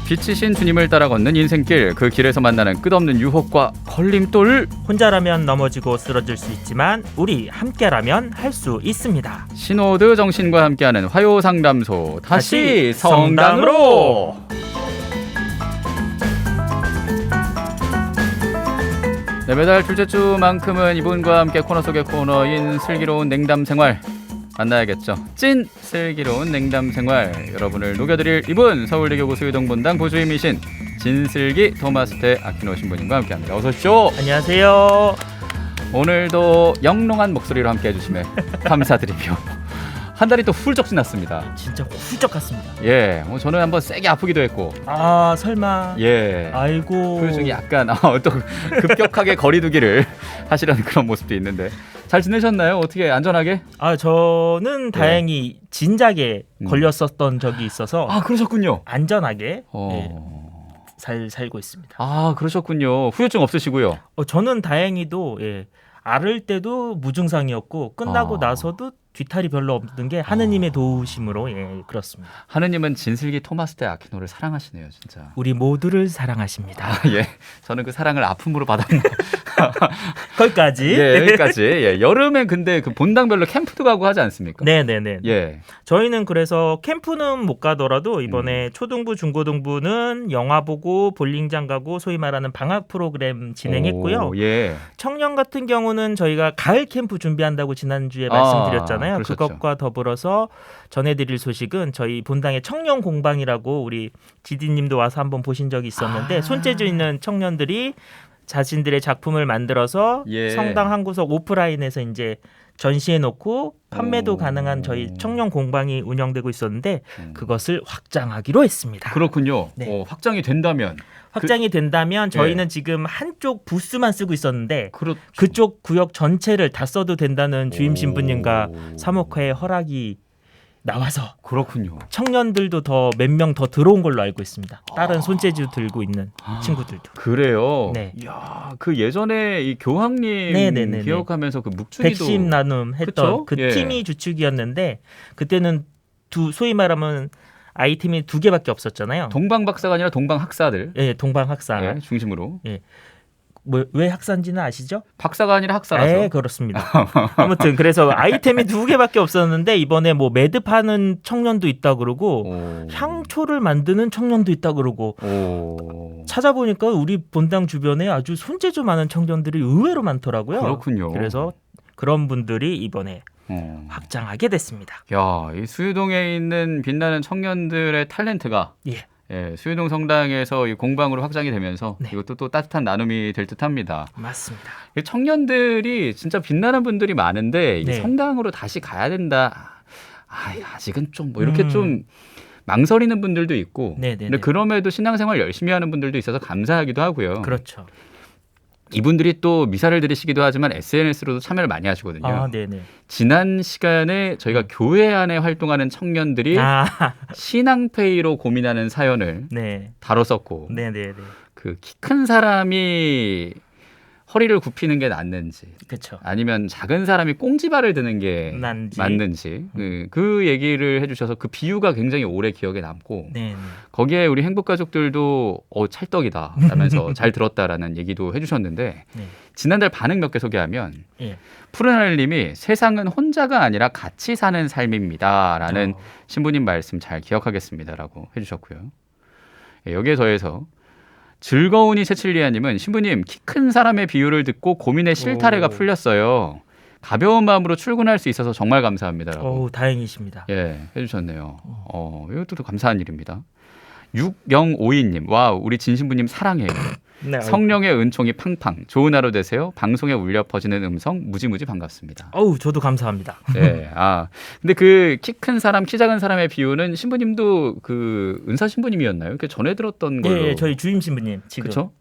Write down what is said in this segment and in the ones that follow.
빛이신 주님을 따라 걷는 인생길, 그 길에서 만나는 끝없는 유혹과 걸림돌. 혼자라면 넘어지고 쓰러질 수 있지만 우리 함께라면 할 수 있습니다. 신호드 정신과 함께하는 화요상담소, 다시 성당으로. 네, 매달 둘째 주만큼은 이분과 함께 코너 속의 코너인 슬기로운 냉담생활 만나야겠죠. 찐 슬기로운 냉담생활, 여러분을 녹여드릴 이분, 서울대교구 수유동본당 보수임이신 진슬기 토마스테 아키노 신부님과 함께합니다. 어서 오십시오. 안녕하세요. 오늘도 영롱한 목소리로 함께 해주시면 감사드리며 한 달이 또 훌쩍 지났습니다. 진짜 훌쩍 갔습니다. 예, 저는 한번 세게 아프기도 했고. 아, 설마. 예. 아이고. 그 중에 약간 또 급격하게 거리두기를 하시려는 그런 모습도 있는데 잘 지내셨나요? 어떻게 안전하게? 아, 저는 다행히 진작에 걸렸었던 적이 있어서 그러셨군요. 안전하게 잘 살고 있습니다. 아, 그러셨군요. 후유증 없으시고요. 저는 다행히도 앓을 때도 무증상이었고 끝나고 나서도 뒤탈이 별로 없는 게 하느님의 도우심으로 그렇습니다. 하느님은 진슬기 토마스테 아키노를 사랑하시네요, 진짜. 우리 모두를 사랑하십니다. 예, 저는 그 사랑을 아픔으로 받았나. 거기까지. 예, 여기까지. 예, 여름엔 근데 그 본당별로 캠프도 가고 하지 않습니까? 네네네. 예. 저희는 그래서 캠프는 못 가더라도 이번에 초등부, 중고등부는 영화 보고 볼링장 가고 소위 말하는 방학 프로그램 진행했고요. 예. 청년 같은 경우는 저희가 가을 캠프 준비한다고 지난주에 말씀드렸잖아요. 그러셨죠. 그것과 더불어서 전해드릴 소식은 저희 본당의 청년 공방이라고 우리 지디님도 와서 한번 보신 적이 있었는데 손재주 있는 청년들이 자신들의 작품을 만들어서 성당 한 구석 오프라인에서 이제 전시해 놓고 판매도 가능한 저희 청년 공방이 운영되고 있었는데 그것을 확장하기로 했습니다. 그렇군요. 네. 확장이 된다면 저희는 지금 한쪽 부스만 쓰고 있었는데 그렇죠. 그쪽 구역 전체를 다 써도 된다는 주임 신부님과 사목회의 허락이 나와서 그렇군요. 청년들도 더 몇 명 더 들어온 걸로 알고 있습니다. 다른 손재주 들고 있는 친구들도. 그래요? 네. 이야, 그 예전에 이 교황님 네네네네. 기억하면서 그 묵주기도 백심 나눔 했던 그쵸? 그 팀이 주축이었는데 그때는 소위 말하면 아이템이 2개밖에 없었잖아요. 동방박사가 아니라 동방학사들. 동방학사. 중심으로. 왜 학사인지는 아시죠? 박사가 아니라 학사라서. 네, 그렇습니다. 아무튼 그래서 아이템이 2개밖에 없었는데 이번에 뭐 매듭하는 청년도 있다 그러고 향초를 만드는 청년도 있다 그러고 찾아보니까 우리 본당 주변에 아주 손재주 많은 청년들이 의외로 많더라고요. 그렇군요. 그래서 그런 분들이 이번에 확장하게 됐습니다. 야, 이 수유동에 있는 빛나는 청년들의 탤런트가 수유동 성당에서 이 공방으로 확장이 되면서 이것도 또 따뜻한 나눔이 될 듯합니다. 맞습니다. 청년들이 진짜 빛나는 분들이 많은데 이 성당으로 다시 가야 된다. 아직은 좀 뭐 이렇게 좀 망설이는 분들도 있고. 근데 그럼에도 신앙생활 열심히 하는 분들도 있어서 감사하기도 하고요. 그렇죠. 이분들이 또 미사를 드리시기도 하지만 SNS로도 참여를 많이 하시거든요. 지난 시간에 저희가 교회 안에 활동하는 청년들이 신앙페이로 고민하는 사연을 다뤘었고 그 키 큰 사람이 허리를 굽히는 게 낫는지 아니면 작은 사람이 꽁지발을 드는 게 맞는지 그 얘기를 해주셔서 그 비유가 굉장히 오래 기억에 남고 거기에 우리 행복가족들도 찰떡이다 라면서 잘 들었다라는 얘기도 해주셨는데 지난달 반응 몇 개 소개하면 푸른하늘님이 세상은 혼자가 아니라 같이 사는 삶입니다 라는 신부님 말씀 잘 기억하겠습니다 라고 해주셨고요. 여기에 더해서 즐거우니 세칠리아님은 신부님 키 큰 사람의 비유를 듣고 고민의 실타래가 풀렸어요. 가벼운 마음으로 출근할 수 있어서 정말 감사합니다라고. 다행이십니다. 해주셨네요. 이것도 감사한 일입니다. 6052님, 와 우리 진신부님 사랑해요. 성령의 은총이 팡팡. 좋은 하루 되세요. 방송에 울려 퍼지는 음성 무지무지 반갑습니다. 저도 감사합니다. 근데 그 키 큰 사람, 키 작은 사람의 비유는 신부님도 그 은사 신부님이었나요? 이렇게 전해 들었던 걸로. 저희 주임 신부님 지금. 그렇죠?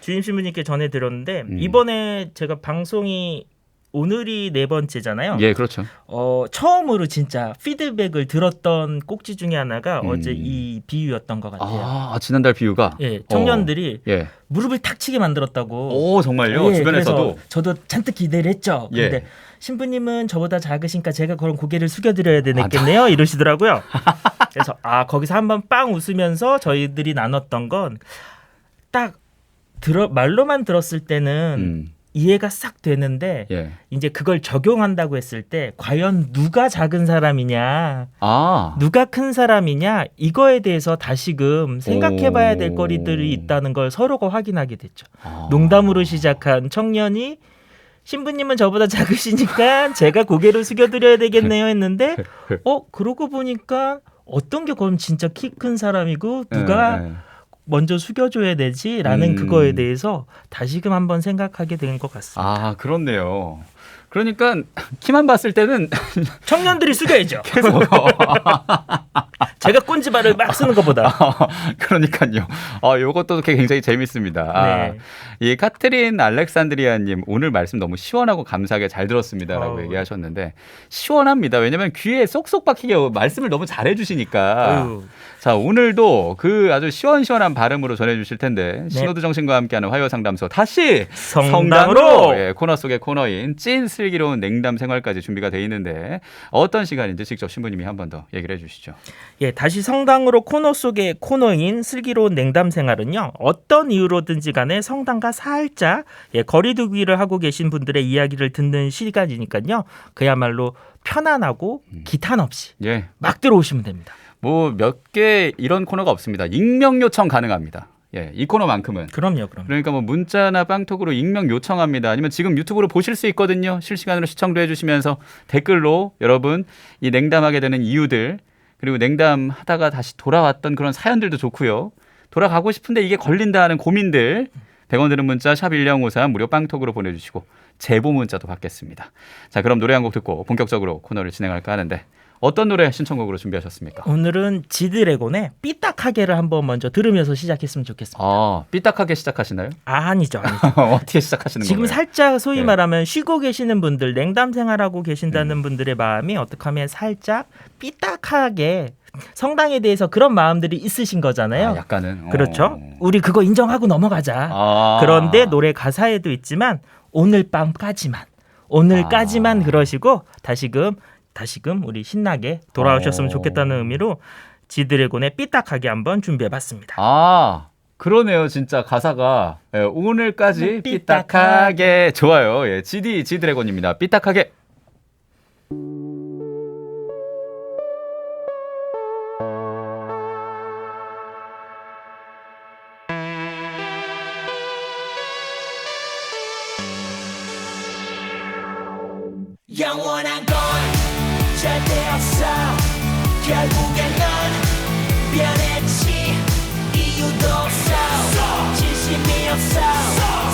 주임 신부님께 전해 들었는데 이번에 제가 방송이 오늘이 네 번째잖아요. 예, 그렇죠. 처음으로 진짜 피드백을 들었던 꼭지 중에 하나가 어제 이 비유였던 것 같아요. 지난달 비유가? 예, 청년들이 무릎을 탁 치게 만들었다고. 오, 정말요? 예, 주변에서도? 저도 잔뜩 기대를 했죠. 근데 신부님은 저보다 작으시니까 제가 그런 고개를 숙여드려야 되겠네요. 이러시더라고요. 그래서 거기서 한번 빵 웃으면서 저희들이 나눴던 건 딱 말로만 들었을 때는 이해가 싹 되는데 이제 그걸 적용한다고 했을 때 과연 누가 작은 사람이냐 누가 큰 사람이냐 이거에 대해서 다시금 생각해봐야 될 거리들이 있다는 걸 서로가 확인하게 됐죠. 농담으로 시작한 청년이 신부님은 저보다 작으시니까 제가 고개를 숙여드려야 되겠네요 했는데 그러고 보니까 어떤 게 그럼 진짜 키 큰 사람이고 누가 먼저 숙여줘야 되지라는 그거에 대해서 다시금 한번 생각하게 된 것 같습니다. 그렇네요. 그러니까 키만 봤을 때는 청년들이 숙여야죠. 계속 제가 꼰지발을 막 쓰는 것보다. 그러니까요. 이것도 굉장히 재밌습니다. 이 카트린 알렉산드리아님 오늘 말씀 너무 시원하고 감사하게 잘 들었습니다라고 얘기하셨는데 시원합니다. 왜냐하면 귀에 쏙쏙 박히게 말씀을 너무 잘해주시니까. 자, 오늘도 그 아주 시원시원한 발음으로 전해주실 텐데 신호드 정신과 함께하는 화요상담소 다시 성당으로 코너 속의 코너인 찐 슬기로운 냉담 생활까지 준비가 돼 있는데 어떤 시간인지 직접 신부님이 한 번 더 얘기를 해주시죠. 다시 성당으로 코너 속의 코너인 슬기로운 냉담 생활은요. 어떤 이유로든지 간에 성당과 살짝 거리두기를 하고 계신 분들의 이야기를 듣는 시간이니까요. 그야말로 편안하고 기탄 없이 막 들어오시면 됩니다. 몇 개 이런 코너가 없습니다. 익명 요청 가능합니다. 이 코너만큼은. 그럼요. 그러니까 문자나 빵톡으로 익명 요청합니다. 아니면 지금 유튜브로 보실 수 있거든요. 실시간으로 시청도 해주시면서 댓글로 여러분 이 냉담하게 되는 이유들 그리고 냉담하다가 다시 돌아왔던 그런 사연들도 좋고요. 돌아가고 싶은데 이게 걸린다 하는 고민들 100원 드는 문자 샵 1053 무료 빵톡으로 보내주시고 제보 문자도 받겠습니다. 자, 그럼 노래 한 곡 듣고 본격적으로 코너를 진행할까 하는데 어떤 노래 신청곡으로 준비하셨습니까? 오늘은 지드래곤의 삐딱하게를 한번 먼저 들으면서 시작했으면 좋겠습니다. 삐딱하게 시작하시나요? 아니죠. 어떻게 시작하시는 거예요? 지금 살짝 소위 말하면 쉬고 계시는 분들, 냉담 생활하고 계신다는 분들의 마음이 어떻게 하면 살짝 삐딱하게 성당에 대해서 그런 마음들이 있으신 거잖아요. 약간은. 그렇죠. 우리 그거 인정하고 넘어가자. 그런데 노래 가사에도 있지만 오늘 밤까지만 그러시고 다시금 우리 신나게 돌아오셨으면 좋겠다는 의미로 지드래곤의 삐딱하게 한번 준비해봤습니다. 그러네요. 진짜 가사가 오늘까지 삐딱하게 좋아요. 지드래곤입니다. 삐딱하게. 영원한 건 절대 없어. 결국엔 넌 변했지. 이유도 없어. 진심이 없어.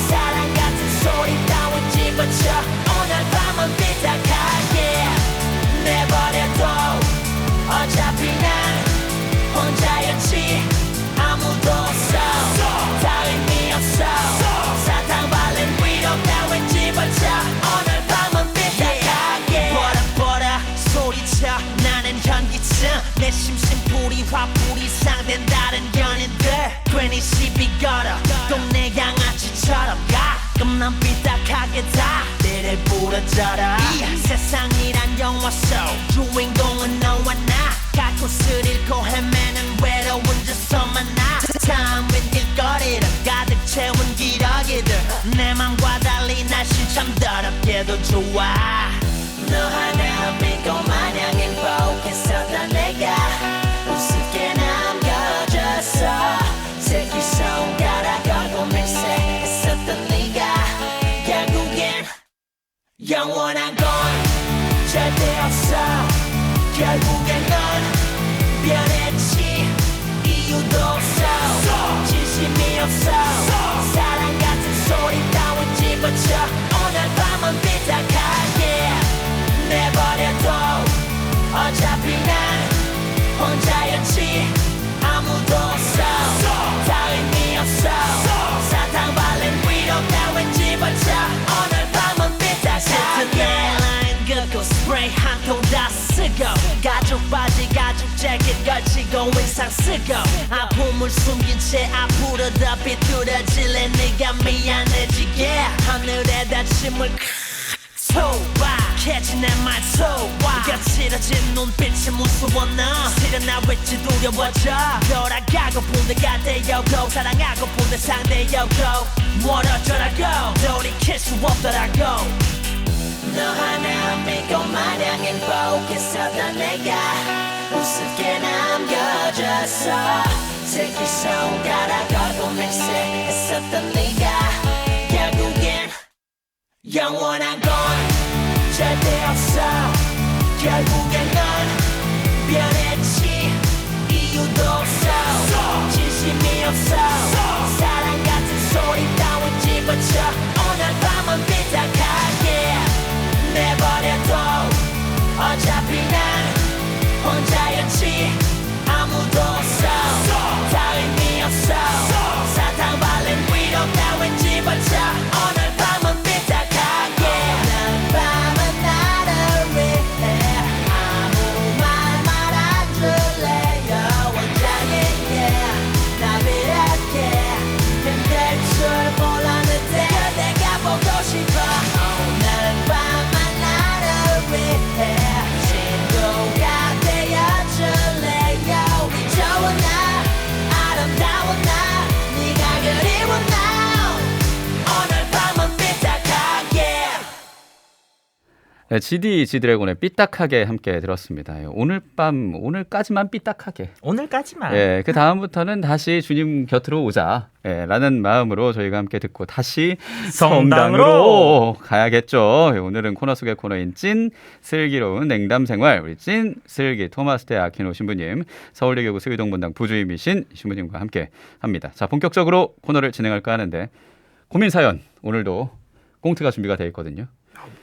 사랑 같은 소리 따윈 집어쳐. 오늘 밤은 삐딱하게 내버려둬. 어차피 난 혼자였지. 아무도 없어. 다 의미 없어. 사탕 발린 위로 따윈 집어쳐. 오늘 밤은 삐딱하게 보라 소리쳐. 나는 현기증. 내 심심풀이 화풀이 상된 다른 연인들 괜히 시비 걸어. 동네 양아치처럼 가끔 난 삐딱하게 다 때를 부러져라. 이 세상이란 영화 속 주인공은 너와 나. 갈 곳을 잃고 헤매는 외로운 저서만 나. 탐은 길거리를 가득 채운 기러기들. 내 맘과 달리 날씨 참 더럽게도 좋아. 너 하나 믿고 마냥 행복했었던 내가 우습게 남겨졌어. 새끼 손가락 걸고 맹세했었던 네가 결국엔 영원한 건 절대 없어. 결국엔 넌 변했지. 이유도 없어. 진심이 없어. 사랑 같은 소리 따윈 집어쳐. 오늘 밤은 삐딱하게 내버려둬. 어차피 난 혼자였지. 아무도 없어. 다 의미 없어. 사탕 발린 위로 따윈 집어쳐. 오늘 밤은 삐딱하게 한 통 다 쓰고 가죽 바지 가죽 재킷 걸치고 의상 쓰고 아픔을 숨긴 채 앞으로 더 비뚤어질래 네가 미안해지게 하늘에다 침을 소박해진 내 말소와 거칠어진 눈빛이 무서워 너 실은 나 왠지 두려워져 돌아가고픈 내가 되었고 사랑하고픈 내 상대였고 멀어져라고 돌이킬 수 없더라고 너 하나 믿고 마냥 행복했었던 내가 우습게 남겨졌어 슬기 손가락걸고 맹세했었던 네가 결국엔 영원한 건 절대 없어 결국엔 넌 변했지 이유도 없어 진심이 없어 사랑 같은 소리 따윈 집어쳐 오늘 밤은 삐딱하게 내버려둬 어차피 난 혼자였지 아무도 없어 다 의미 없어 사탕 발린 위로 따윈 집어쳐 오늘 밤은 삐딱하게 오늘 밤은 나를 위해 아무 말 말아줄래요 원장이게 나 이렇게 힘들 줄 몰랐는데 내가 보고 싶어 오늘 밤은 나를 위해 친구가 되어줄래요 우리 좋은 날 아름다운 날 네가 그리운 날 오늘 밤은 삐딱하게 네, GD 지드래곤의 삐딱하게 함께 들었습니다. 예, 오늘 밤 오늘까지만 삐딱하게. 오늘까지만. 예, 그 다음부터는 다시 주님 곁으로 오자. 예, 라는 마음으로 저희가 함께 듣고 다시 성당으로 가야겠죠. 예, 오늘은 코너 속의 코너인 찐 슬기로운 냉담 생활 우리 찐 슬기 토마스 대 아키노 신부님 서울대교구 수의동분당 부주임이신 신부님과 함께 합니다. 자, 본격적으로 코너를 진행할까 하는데 고민 사연 오늘도 꽁트가 준비가 되어 있거든요.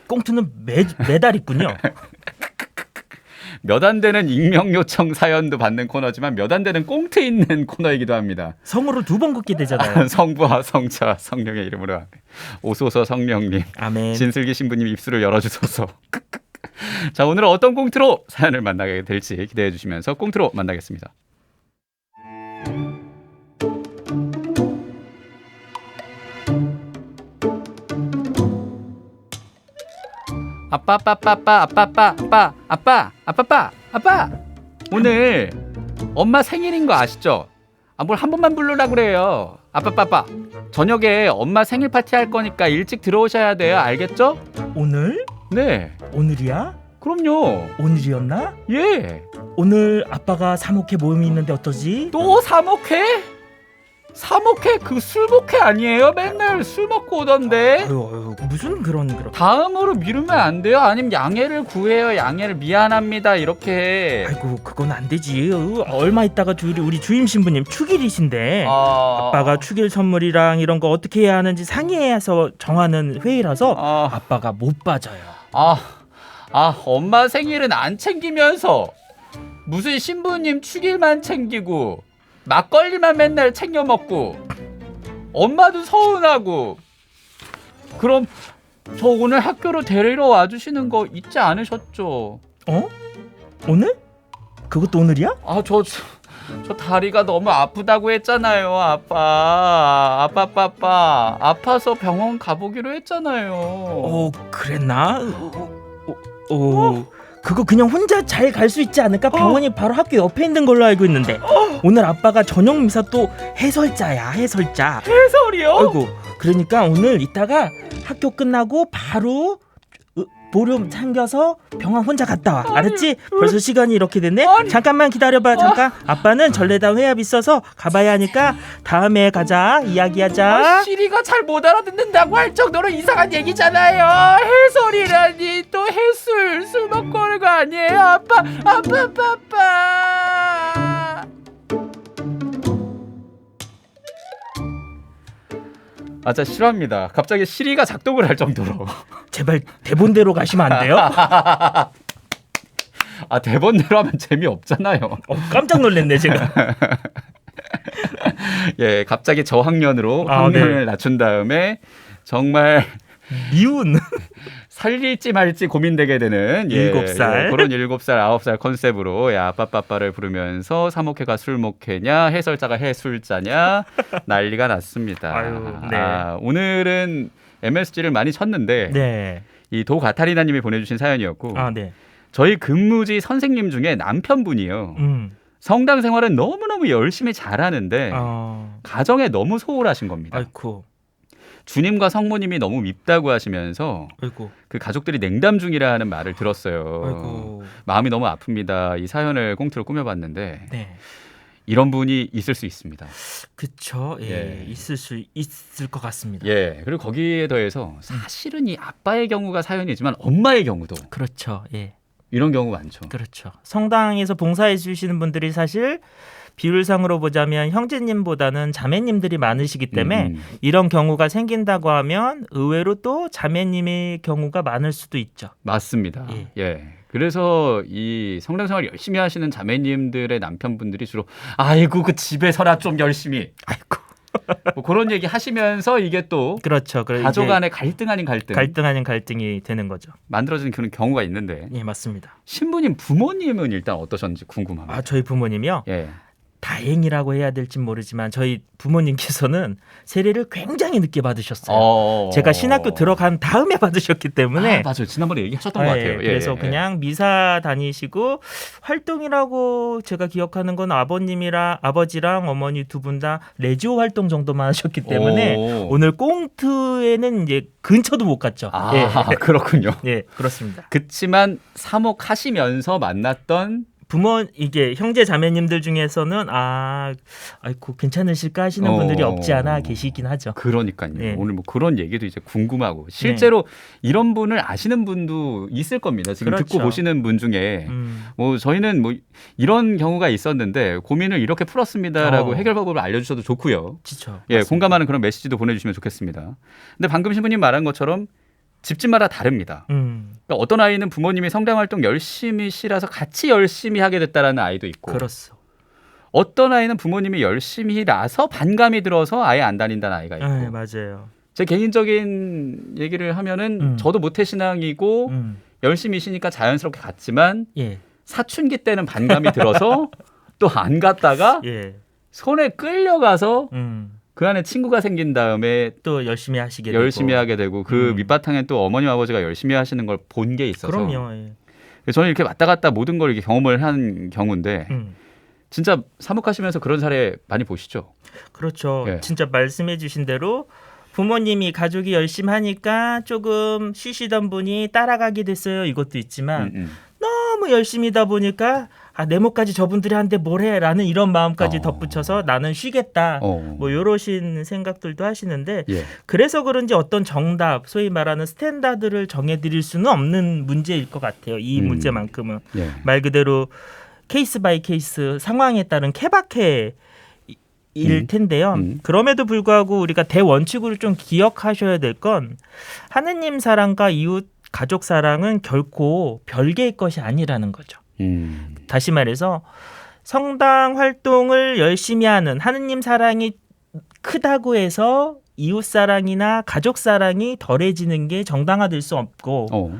꽁트는 매달 있군요. 몇 안 되는 익명 요청 사연도 받는 코너지만 몇 안 되는 꽁트 있는 코너이기도 합니다. 성으로 2번 긋게 되잖아요. 성부와 성자 성령의 이름으로 오소서 성령님 아멘. 진슬기 신부님 입술을 열어주소서. 자, 오늘은 어떤 꽁트로 사연을 만나게 될지 기대해 주시면서 꽁트로 만나겠습니다. 아빠 오늘 엄마 생일인 거 아시죠? 뭘 한 번만 부르라 그래요. 아빠 저녁에 엄마 생일 파티 할 거니까 일찍 들어오셔야 돼요. 알겠죠? 오늘? 네. 오늘이야? 그럼요. 오늘이었나? 예. 오늘 아빠가 사목회 모임이 있는데 어떠지? 또 사목회? 사목회 그 술목회 아니에요? 맨날 술 먹고 오던데. 아유, 무슨 그런 다음으로 미루면 안 돼요? 아니면 양해를 구해요. 양해를 미안합니다 이렇게. 아이고 그건 안 되지. 얼마 있다가 우리 주임 신부님 축일이신데 아빠가 축일 선물이랑 이런 거 어떻게 해야 하는지 상의해서 정하는 회의라서 아빠가 못 빠져요. 엄마 생일은 안 챙기면서 무슨 신부님 축일만 챙기고 막걸리만 맨날 챙겨 먹고 엄마도 서운하고. 그럼 저 오늘 학교로 데리러 와주시는 거 잊지 않으셨죠? 오늘? 그것도 오늘이야? 저 다리가 너무 아프다고 했잖아요. 아빠 아파서 병원 가보기로 했잖아요. 그랬나? 그거 그냥 혼자 잘 갈 수 있지 않을까? 병원이 바로 학교 옆에 있는 걸로 알고 있는데 오늘 아빠가 저녁 미사 또 해설자야. 해설이요? 아이고 그러니까 오늘 이따가 학교 끝나고 바로 보름 챙겨서 병원 혼자 갔다 와. 알았지? 벌써 시간이 이렇게 됐네. 잠깐만 기다려봐. 잠깐. 아빠는 전래다 회합 있어서 가봐야 하니까 다음에 가자. 이야기하자. 시리가 잘 못 알아듣는다고 할 정도로 이상한 얘기잖아요. 해설이라니. 또 해술 술 먹고 오는 거 아니에요? 아빠. 진짜 싫어합니다. 갑자기 시리가 작동을 할 정도로. 제발 대본대로 가시면 안 돼요? 대본대로 하면 재미없잖아요. 깜짝 놀랐네 제가. 예, 갑자기 저학년으로 학년을 낮춘 다음에 정말 미운 살릴지 말지 고민되게 되는 7살 그런 7살, 9살 컨셉으로 아빠빠빠를 부르면서 사목회가 술목회냐 해설자가 해술자냐 난리가 났습니다. 아유, 네. 오늘은 MSG를 많이 쳤는데 네. 이 도가타리나님이 보내주신 사연이었고 네. 저희 근무지 선생님 중에 남편분이요. 성당 생활은 너무너무 열심히 잘하는데 가정에 너무 소홀하신 겁니다. 아이고. 주님과 성모님이 너무 밉다고 하시면서 아이고. 그 가족들이 냉담 중이라 하는 말을 들었어요. 아이고. 마음이 너무 아픕니다. 이 사연을 꽁트로 꾸며봤는데 네. 이런 분이 있을 수 있습니다. 그렇죠. 예. 있을 것 같습니다. 예. 그리고 거기에 더해서 사실은 이 아빠의 경우가 사연이지만 엄마의 경우도 그렇죠. 예. 이런 경우 많죠. 그렇죠. 성당에서 봉사해 주시는 분들이 사실 비율상으로 보자면 형제님보다는 자매님들이 많으시기 때문에 이런 경우가 생긴다고 하면 의외로 또 자매님의 경우가 많을 수도 있죠. 맞습니다. 예. 그래서 이 성당생활 열심히 하시는 자매님들의 남편분들이 주로 아이고 그 집에서나 좀 열심히 아이고 뭐 그런 얘기 하시면서 이게 또 그렇죠. 가족 간의 갈등 아닌 갈등이 되는 거죠. 만들어지는 그런 경우가 있는데. 예, 맞습니다. 신부님 부모님은 일단 어떠셨는지 궁금합니다. 저희 부모님이요? 예. 다행이라고 해야 될지 모르지만 저희 부모님께서는 세례를 굉장히 늦게 받으셨어요. 제가 신학교 들어간 다음에 받으셨기 때문에. 맞아요. 지난번에 얘기하셨던 것 같아요. 그래서 그냥 미사 다니시고 활동이라고 제가 기억하는 건 아버지랑 어머니 두 분 다 레지오 활동 정도만 하셨기 때문에 오늘 꽁트에는 이제 근처도 못 갔죠. 그렇군요. 예, 그렇습니다. 그렇지만 사목하시면서 만났던 이게 형제 자매님들 중에서는 아이고 괜찮으실까 하시는 분들이 없지 않아 계시긴 하죠. 그러니까요. 네. 오늘 뭐 그런 얘기도 이제 궁금하고 실제로 이런 분을 아시는 분도 있을 겁니다. 지금 그렇죠. 듣고 보시는 분 중에 뭐 저희는 뭐 이런 경우가 있었는데 고민을 이렇게 풀었습니다라고 해결법을 알려주셔도 좋고요. 그렇죠. 예, 공감하는 그런 메시지도 보내주시면 좋겠습니다. 근데 방금 신부님 말한 것처럼 집집마다 다릅니다. 그러니까 어떤 아이는 부모님이 성당 활동 열심히 시라서 같이 열심히 하게 됐다라는 아이도 있고, 그렇소. 어떤 아이는 부모님이 열심히라서 반감이 들어서 아예 안 다닌다는 아이가 있고. 네, 맞아요. 제 개인적인 얘기를 하면은 저도 모태신앙이고 열심히 쉬니까 자연스럽게 갔지만 사춘기 때는 반감이 들어서 또 안 갔다가 손에 끌려가서 그 안에 친구가 생긴 다음에 또 열심히 하게 되고 그 밑바탕에 또 어머님 아버지가 열심히 하시는 걸 본 게 있어서 그럼요. 저는 이렇게 왔다 갔다 모든 걸 이렇게 경험을 한 경우인데 진짜 사목하시면서 그런 사례 많이 보시죠? 그렇죠. 진짜 말씀해 주신 대로 부모님이 가족이 열심히 하니까 조금 쉬시던 분이 따라가게 됐어요. 이것도 있지만 너무 열심히다 보니까 내 몫까지 저분들이 한데 뭘 해? 라는 이런 마음까지 덧붙여서 나는 쉬겠다. 뭐 이러신 생각들도 하시는데 그래서 그런지 어떤 정답, 소위 말하는 스탠다드를 정해드릴 수는 없는 문제일 것 같아요. 이 문제만큼은. 말 그대로 케이스 바이 케이스 상황에 따른 케바케 일 텐데요. 그럼에도 불구하고 우리가 대원칙으로 좀 기억하셔야 될 건 하느님 사랑과 이웃 가족 사랑은 결코 별개의 것이 아니라는 거죠. 다시 말해서 성당 활동을 열심히 하는 하느님 사랑이 크다고 해서 이웃 사랑이나 가족 사랑이 덜해지는 게 정당화될 수 없고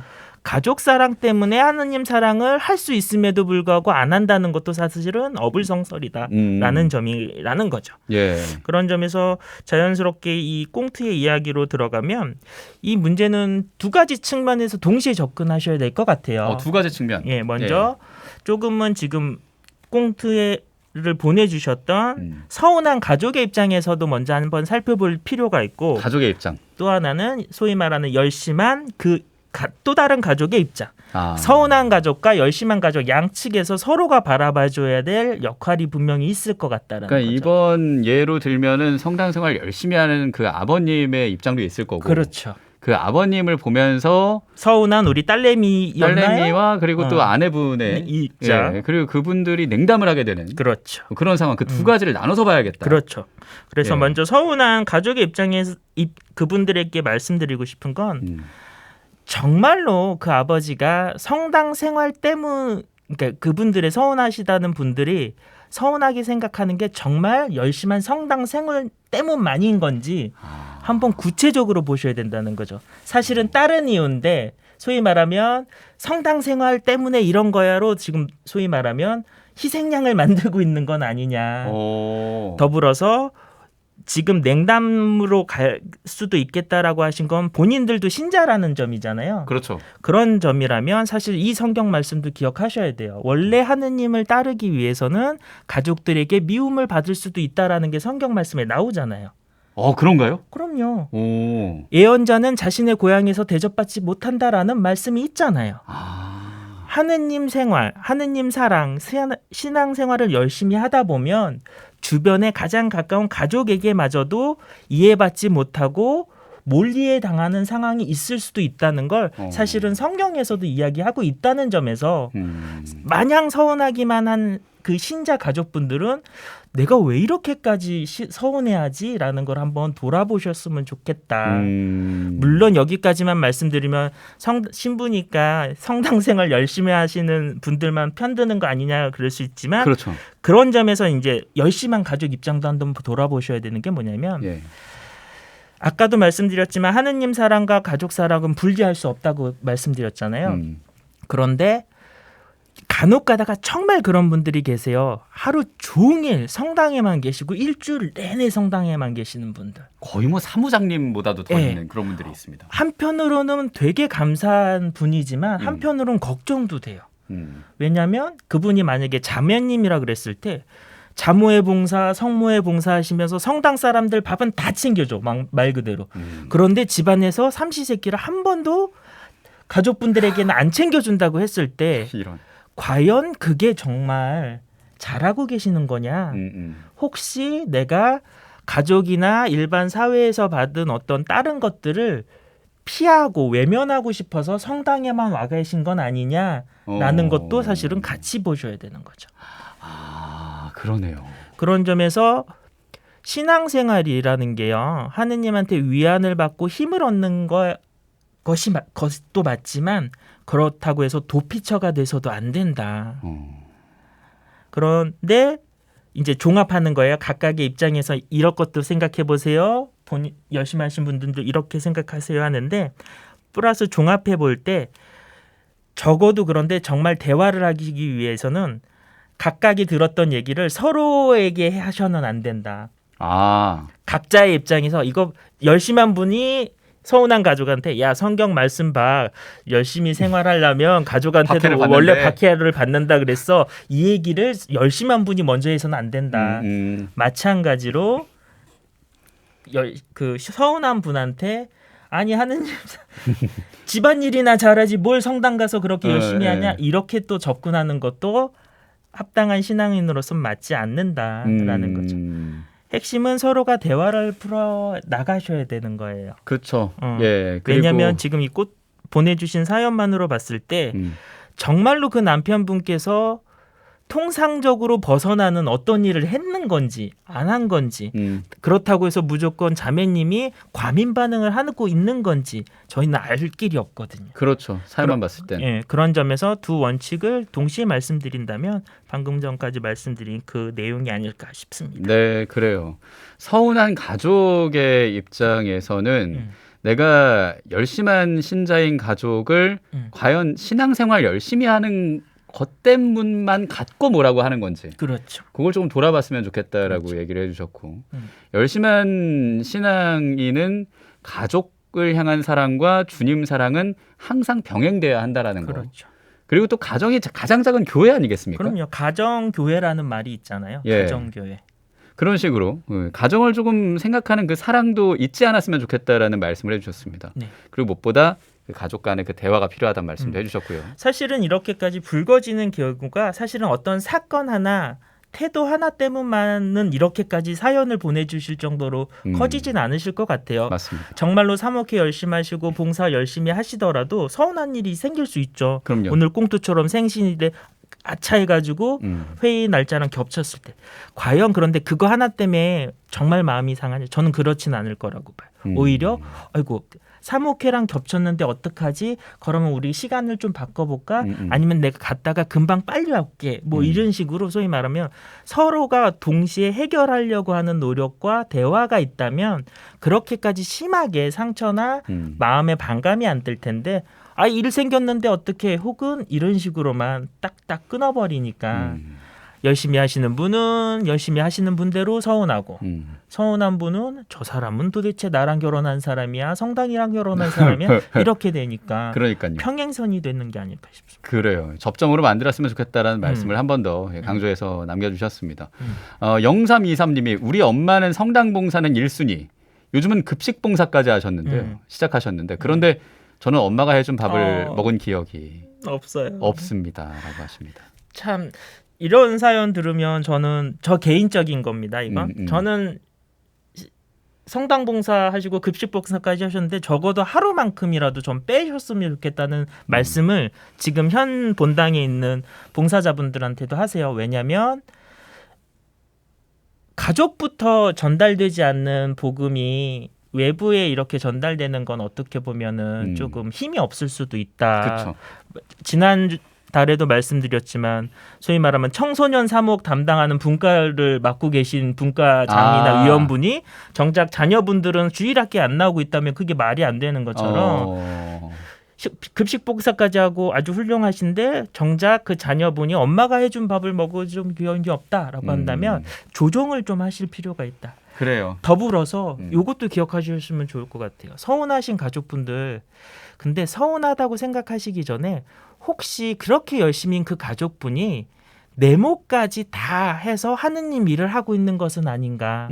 가족 사랑 때문에 하느님 사랑을 할 수 있음에도 불구하고 안 한다는 것도 사실은 어불성설이다라는 점이라는 거죠. 그런 점에서 자연스럽게 이 꽁트의 이야기로 들어가면 이 문제는 두 가지 측면에서 동시에 접근하셔야 될 것 같아요. 두 가지 측면. 먼저 조금은 지금 꽁트를 보내주셨던 서운한 가족의 입장에서도 먼저 한번 살펴볼 필요가 있고 가족의 입장. 또 하나는 소위 말하는 열심한 또 다른 가족의 입장. 서운한 가족과 열심한 가족 양측에서 서로가 바라봐줘야 될 역할이 분명히 있을 것 같다는 거죠. 이번 예로 들면은 성당생활 열심히 하는 그 아버님의 입장도 있을 거고. 그렇죠. 그 아버님을 보면서 서운한 우리 딸내미와 그리고 또 아내분의 입장 그리고 그분들이 냉담을 하게 되는 그렇죠. 그런 상황. 그 두 가지를 나눠서 봐야겠다. 그렇죠. 그래서 먼저 서운한 가족의 입장에서 그분들에게 말씀드리고 싶은 건 정말로 그 아버지가 성당 생활 때문, 그러니까 그분들의 서운하시다는 분들이 서운하게 생각하는 게 정말 열심한 성당 생활 때문만인 건지 한번 구체적으로 보셔야 된다는 거죠. 사실은 다른 이유인데 소위 말하면 성당 생활 때문에 이런 거야로 지금 소위 말하면 희생양을 만들고 있는 건 아니냐. 더불어서 지금 냉담으로 갈 수도 있겠다라고 하신 건 본인들도 신자라는 점이잖아요. 그렇죠. 그런 점이라면 사실 이 성경 말씀도 기억하셔야 돼요. 원래 하느님을 따르기 위해서는 가족들에게 미움을 받을 수도 있다라는 게 성경 말씀에 나오잖아요. 그런가요? 그럼요. 오. 예언자는 자신의 고향에서 대접받지 못한다라는 말씀이 있잖아요. 하느님 생활, 하느님 사랑, 신앙 생활을 열심히 하다 보면 주변에 가장 가까운 가족에게마저도 이해받지 못하고 몰리에 당하는 상황이 있을 수도 있다는 걸 사실은 성경에서도 이야기하고 있다는 점에서 마냥 서운하기만 한 그 신자 가족분들은 내가 왜 이렇게까지 서운해하지라는 걸 한번 돌아보셨으면 좋겠다. 물론 여기까지만 말씀드리면 신부니까 성당 생활 열심히 하시는 분들만 편드는 거 아니냐 그럴 수 있지만 그렇죠. 그런 점에서 이제 열심한 가족 입장도 한번 돌아보셔야 되는 게 뭐냐면 아까도 말씀드렸지만 하느님 사랑과 가족 사랑은 분리할 수 없다고 말씀드렸잖아요. 그런데 간혹 가다가 정말 그런 분들이 계세요. 하루 종일 성당에만 계시고 일주일 내내 성당에만 계시는 분들. 거의 뭐 사무장님보다도 더 있는 그런 분들이 있습니다. 한편으로는 되게 감사한 분이지만 한편으로는 걱정도 돼요. 왜냐하면 그분이 만약에 자매님이라 그랬을 때 자모의 봉사, 성모의 봉사 하시면서 성당 사람들 밥은 다 챙겨줘. 말 그대로. 그런데 집안에서 삼시세끼를 한 번도 가족분들에게는 안 챙겨준다고 했을 때 이런. 과연 그게 정말 잘하고 계시는 거냐? 혹시 내가 가족이나 일반 사회에서 받은 어떤 다른 것들을 피하고 외면하고 싶어서 성당에만 와 계신 건 아니냐라는 것도 사실은 같이 보셔야 되는 거죠. 그러네요. 그런 점에서 신앙생활이라는 게요. 하느님한테 위안을 받고 힘을 얻는 것도 맞지만 그렇다고 해서 도피처가 돼서도 안 된다. 그런데 이제 종합하는 거예요. 각각의 입장에서 이런 것도 생각해 보세요. 열심히 하신 분들도 이렇게 생각하세요 하는데 플러스 종합해 볼 때 적어도 그런데 정말 대화를 하기 위해서는 각각이 들었던 얘기를 서로에게 하셔는 안 된다. 각자의 입장에서 이거 열심히 한 분이 서운한 가족한테 야 성경 말씀 봐 열심히 생활하려면 가족한테도 원래 박해를 받는다 그랬어 이 얘기를 열심히 한 분이 먼저 해서는 안 된다. 마찬가지로 그 서운한 분한테 아니 하느님 집안일이나 잘하지 뭘 성당 가서 그렇게 열심히 하냐 이렇게 또 접근하는 것도 합당한 신앙인으로서 맞지 않는다라는 거죠. 핵심은 서로가 대화를 풀어 나가셔야 되는 거예요. 그렇죠. 왜냐하면 지금 이 꽃 보내주신 사연만으로 봤을 때 정말로 그 남편분께서 통상적으로 벗어나는 어떤 일을 했는 건지 안 한 건지 그렇다고 해서 무조건 자매님이 과민 반응을 하고 있는 건지 저희는 알 길이 없거든요. 그렇죠. 사연만 봤을 때. 그런 점에서 두 원칙을 동시에 말씀드린다면 방금 전까지 말씀드린 그 내용이 아닐까 싶습니다. 네, 그래요. 서운한 가족의 입장에서는 내가 열심한 신자인 가족을 과연 신앙생활 열심히 하는 것 때문만 갖고 뭐라고 하는 건지 그렇죠. 그걸 조금 돌아봤으면 좋겠다라고 얘기를 해주셨고 열심한 신앙인은 가족을 향한 사랑과 주님 사랑은 항상 병행돼야 한다라는 거. 그리고 또 가정이 가장 작은 교회 아니겠습니까? 그럼요. 가정교회라는 말이 있잖아요. 가정교회. 그런 식으로 가정을 조금 생각하는 그 사랑도 잊지 않았으면 좋겠다라는 말씀을 해주셨습니다. 그리고 무엇보다 그 가족 간의 그 대화가 필요하다는 말씀도 해주셨고요. 사실은 이렇게까지 불거지는 경우가 사실은 어떤 사건 하나 태도 하나 때문만은 이렇게까지 사연을 보내주실 정도로 커지진 않으실 것 같아요. 맞습니다. 정말로 사목회 열심히 하시고 봉사 열심히 하시더라도 서운한 일이 생길 수 있죠. 그럼요. 오늘 꽁투처럼 생신일에 아차 해가지고 회의 날짜랑 겹쳤을 때 과연 그런데 그거 하나 때문에 정말 마음이 상하냐? 저는 그렇지는 않을 거라고 봐요. 오히려 아이고 사목회랑 겹쳤는데 어떡하지? 그러면 우리 시간을 좀 바꿔볼까? 아니면 내가 갔다가 금방 빨리 올게. 뭐 이런 식으로 소위 말하면 서로가 동시에 해결하려고 하는 노력과 대화가 있다면 그렇게까지 심하게 상처나 마음에 반감이 안 들 텐데 일 생겼는데 어떻게 혹은 이런 식으로만 딱딱 끊어버리니까 열심히 하시는 분은 열심히 하시는 분대로 서운하고 서운한 분은 저 사람은 도대체 나랑 결혼한 사람이야 성당이랑 결혼한 사람이야 이렇게 되니까 그러니까요. 평행선이 되는 게 아닐까 싶습니다. 그래요. 접점으로 만들었으면 좋겠다라는 말씀을 한 번 더 강조해서 남겨주셨습니다. 0323님이 우리 엄마는 성당 봉사는 1순위 요즘은 급식 봉사까지 하셨는데요. 시작하셨는데 그런데 저는 엄마가 해준 밥을 먹은 기억이 없습니다라고 하십니다. 참 이런 사연 들으면 저는 저 개인적인 겁니다. 이건 저는 성당 봉사 하시고 급식 봉사까지 하셨는데 적어도 하루만큼이라도 좀 빼셨으면 좋겠다는 말씀을 지금 현 본당에 있는 봉사자분들한테도 하세요. 왜냐하면 가족부터 전달되지 않는 복음이 외부에 이렇게 전달되는 건 어떻게 보면은 조금 힘이 없을 수도 있다. 그쵸. 지난 달에도 말씀드렸지만 소위 말하면 청소년 사목 담당하는 분과를 맡고 계신 분과장이나 위원분이 정작 자녀분들은 주일학교에 안 나오고 있다면 그게 말이 안 되는 것처럼 급식 봉사까지 하고 아주 훌륭하신데 정작 그 자녀분이 엄마가 해준 밥을 먹어준 기억이 없다라고 한다면 조정을 좀 하실 필요가 있다. 그래요. 더불어서 이것도 기억하셨으면 좋을 것 같아요. 서운하신 가족분들 근데 서운하다고 생각하시기 전에 혹시 그렇게 열심히 그 가족분이 네모까지 다 해서 하느님 일을 하고 있는 것은 아닌가.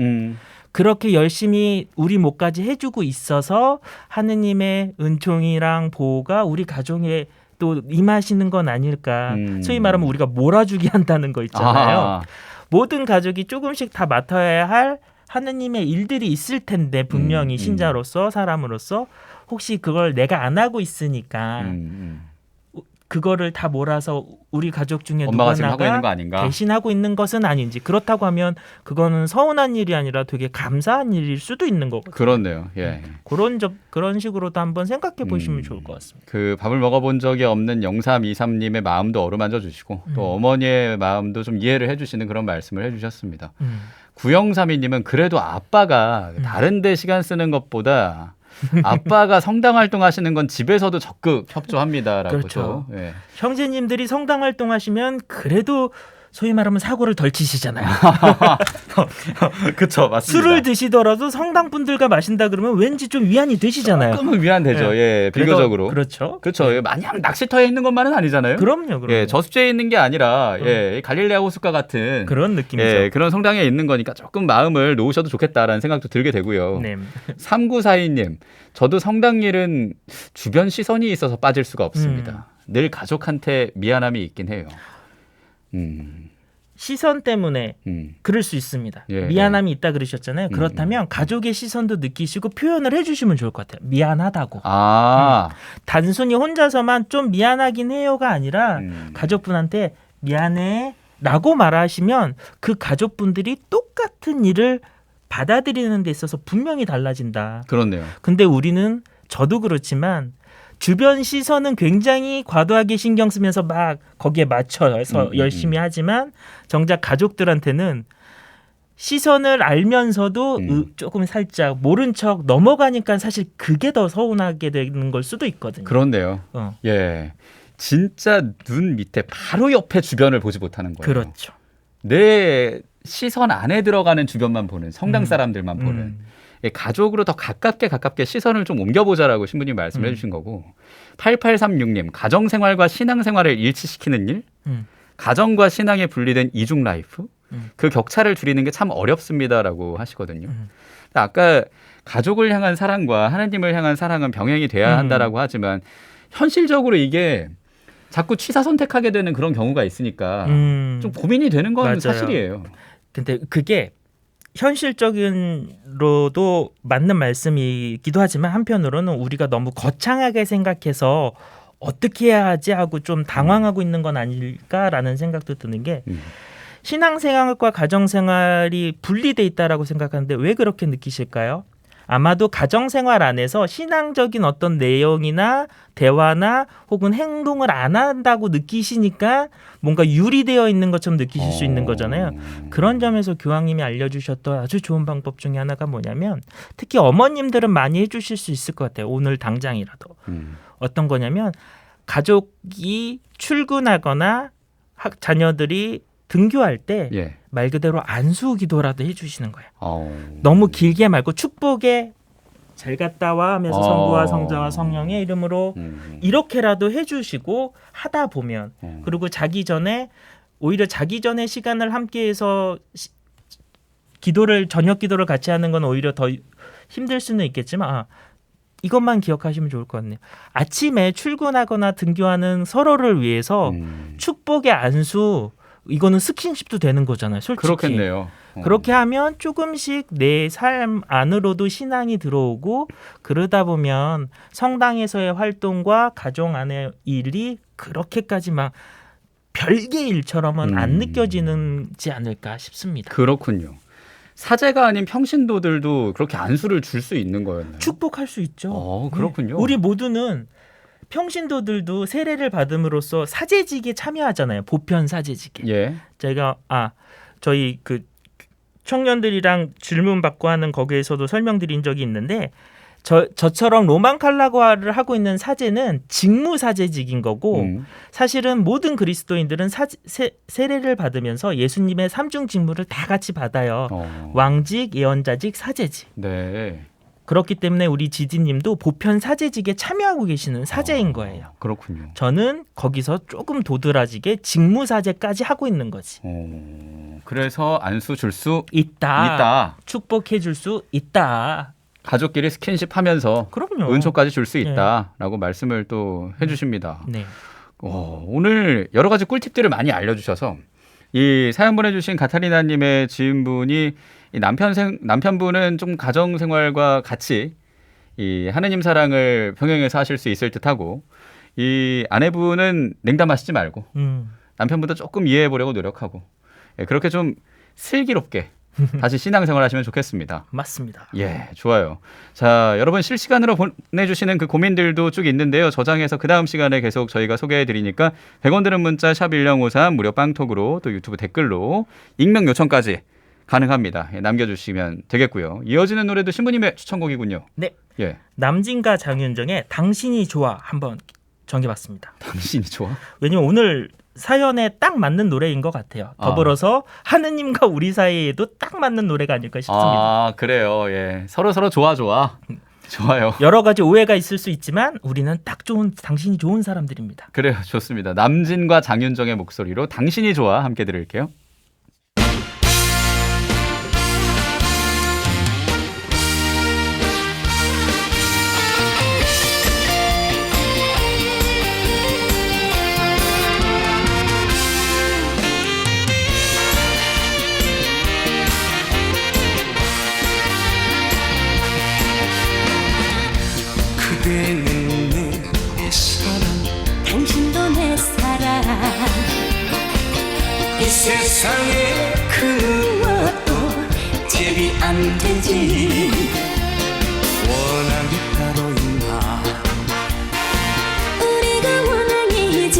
그렇게 열심히 우리 몫까지 해주고 있어서 하느님의 은총이랑 보호가 우리 가정에 또 임하시는 건 아닐까. 소위 말하면 우리가 몰아주기 한다는 거 있잖아요. 모든 가족이 조금씩 다 맡아야 할 하느님의 일들이 있을 텐데 분명히 신자로서 사람으로서 혹시 그걸 내가 안 하고 있으니까 그거를 다 몰아서 우리 가족 중에 엄마가 지금 누구나가 하고 있는 거 아닌가? 대신하고 있는 것은 아닌지 그렇다고 하면 그거는 서운한 일이 아니라 되게 감사한 일일 수도 있는 거거든요. 그렇네요. 예. 그런 식으로도 한번 생각해 보시면 좋을 것 같습니다. 그 밥을 먹어본 적이 없는 0323님의 마음도 어루만져 주시고 또 어머니의 마음도 좀 이해를 해주시는 그런 말씀을 해주셨습니다. 9032님은 그래도 아빠가 다른 데 시간 쓰는 것보다 아빠가 성당 활동하시는 건 집에서도 적극 협조합니다라고. 그렇죠. 예. 형제님들이 성당 활동하시면 그래도 소위 말하면 사고를 덜 치시잖아요. 그렇죠, 맞습니다. 술을 드시더라도 성당 분들과 마신다 그러면 왠지 좀 위안이 되시잖아요. 조금은 위안되죠. 예, 비교적으로. 그렇죠. 그렇죠. 마냥 낚시터에 있는 것만은 아니잖아요. 그럼요. 예, 저수지에 있는 게 아니라 갈릴레아 호숫가 같은 그런 느낌이죠. 예, 그런 성당에 있는 거니까 조금 마음을 놓으셔도 좋겠다라는 생각도 들게 되고요. 네. 3942님, 저도 성당 일은 주변 시선이 있어서 빠질 수가 없습니다. 늘 가족한테 미안함이 있긴 해요. 시선 때문에 그럴 수 있습니다. 예, 미안함이 있다 그러셨잖아요. 그렇다면 가족의 시선도 느끼시고 표현을 해주시면 좋을 것 같아요. 미안하다고. 단순히 혼자서만 좀 미안하긴 해요가 아니라 가족분한테 미안해 라고 말하시면 그 가족분들이 똑같은 일을 받아들이는 데 있어서 분명히 달라진다. 그렇네요. 근데 우리는 저도 그렇지만 주변 시선은 굉장히 과도하게 신경 쓰면서 막 거기에 맞춰서 열심히 하지만 정작 가족들한테는 시선을 알면서도 조금 살짝 모른 척 넘어가니까 사실 그게 더 서운하게 되는 걸 수도 있거든요. 그렇네요. 예, 진짜 눈 밑에 바로 옆에 주변을 보지 못하는 거예요. 그렇죠. 내 시선 안에 들어가는 주변만 보는 성당 사람들만 보는 가족으로 더 가깝게 시선을 좀 옮겨보자라고 신부님 말씀해 주신 거고 8836님 가정생활과 신앙생활을 일치시키는 일 가정과 신앙에 분리된 이중 라이프 그 격차를 줄이는 게 참 어렵습니다라고 하시거든요. 아까 가족을 향한 사랑과 하나님을 향한 사랑은 병행이 돼야 한다라고 하지만 현실적으로 이게 자꾸 취사 선택하게 되는 그런 경우가 있으니까 좀 고민이 되는 건 맞아요. 사실이에요. 근데 그게 현실적으로도 맞는 말씀이기도 하지만 한편으로는 우리가 너무 거창하게 생각해서 어떻게 해야 하지 하고 좀 당황하고 있는 건 아닐까라는 생각도 드는 게 신앙생활과 가정생활이 분리돼 있다라고 생각하는데 왜 그렇게 느끼실까요? 아마도 가정생활 안에서 신앙적인 어떤 내용이나 대화나 혹은 행동을 안 한다고 느끼시니까 뭔가 유리되어 있는 것처럼 느끼실 수 있는 거잖아요. 그런 점에서 교황님이 알려주셨던 아주 좋은 방법 중에 하나가 뭐냐면 특히 어머님들은 많이 해주실 수 있을 것 같아요. 오늘 당장이라도. 어떤 거냐면 가족이 출근하거나 자녀들이 등교할 때 말 그대로 안수 기도라도 해주시는 거예요. 너무 길게 말고 축복에 잘 갔다 와 하면서 성부와 성자와 성령의 이름으로 이렇게라도 해주시고 하다 보면 그리고 오히려 자기 전에 시간을 함께해서 저녁 기도를 같이 하는 건 오히려 더 힘들 수는 있겠지만 이것만 기억하시면 좋을 것 같네요. 아침에 출근하거나 등교하는 서로를 위해서 축복의 안수 이거는 스킨십도 되는 거잖아요. 솔직히. 그렇겠네요. 그렇게 하면 조금씩 내 삶 안으로도 신앙이 들어오고 그러다 보면 성당에서의 활동과 가정 안의 일이 그렇게까지 막 별개 일처럼은 안 느껴지는지 않을까 싶습니다. 그렇군요. 사제가 아닌 평신도들도 그렇게 안수를 줄 수 있는 거였나요? 축복할 수 있죠. 그렇군요. 네. 우리 모두는 평신도들도 세례를 받음으로써 사제직에 참여하잖아요. 보편 사제직에. 제가 저희 그 청년들이랑 질문 받고 하는 거기에서도 설명드린 적이 있는데 저처럼 로만 칼라과를 하고 있는 사제는 직무 사제직인 거고 사실은 모든 그리스도인들은 세례를 받으면서 예수님의 삼중 직무를 다 같이 받아요. 왕직, 예언자직, 사제직. 네. 그렇기 때문에 우리 지디님도 보편 사제직에 참여하고 계시는 사제인 거예요. 그렇군요. 저는 거기서 조금 도드라지게 직무 사제까지 하고 있는 거지. 그래서 안수 줄 수 있다. 축복해 줄 수 있다. 가족끼리 스킨십 하면서 그럼요. 은총까지 줄 수 있다라고 말씀을 또 해주십니다. 네. 오늘 여러 가지 꿀팁들을 많이 알려주셔서 이 사연 보내주신 가타리나님의 지인분이 이 남편분은 좀 가정 생활과 같이 이 하느님 사랑을 병행해서 하실 수 있을 듯하고 이 아내분은 냉담하시지 말고 남편분도 조금 이해해 보려고 노력하고 그렇게 좀 슬기롭게 다시 신앙생활 하시면 좋겠습니다. 맞습니다. 좋아요. 자, 여러분 실시간으로 보내주시는 그 고민들도 쭉 있는데요. 저장해서 그 다음 시간에 계속 저희가 소개해드리니까 100원 드는 문자 샵 1053 무료 빵톡으로 또 유튜브 댓글로 익명 요청까지 가능합니다. 남겨주시면 되겠고요. 이어지는 노래도 신부님의 추천곡이군요. 네. 남진과 장윤정의 당신이 좋아 한번 정해봤습니다. 당신이 좋아? 왜냐면 오늘 사연에 딱 맞는 노래인 것 같아요. 더불어서 하느님과 우리 사이에도 딱 맞는 노래가 아닐까 싶습니다. 그래요. 서로 좋아. 좋아요. 여러 가지 오해가 있을 수 있지만 우리는 딱 좋은 당신이 좋은 사람들입니다. 그래요. 좋습니다. 남진과 장윤정의 목소리로 당신이 좋아 함께 들을게요. 그대는 내 사랑 당신도 내 사랑 이 세상에 그 무엇도 대비 안 되지 원함이 따로 있나 우리가 원앙이지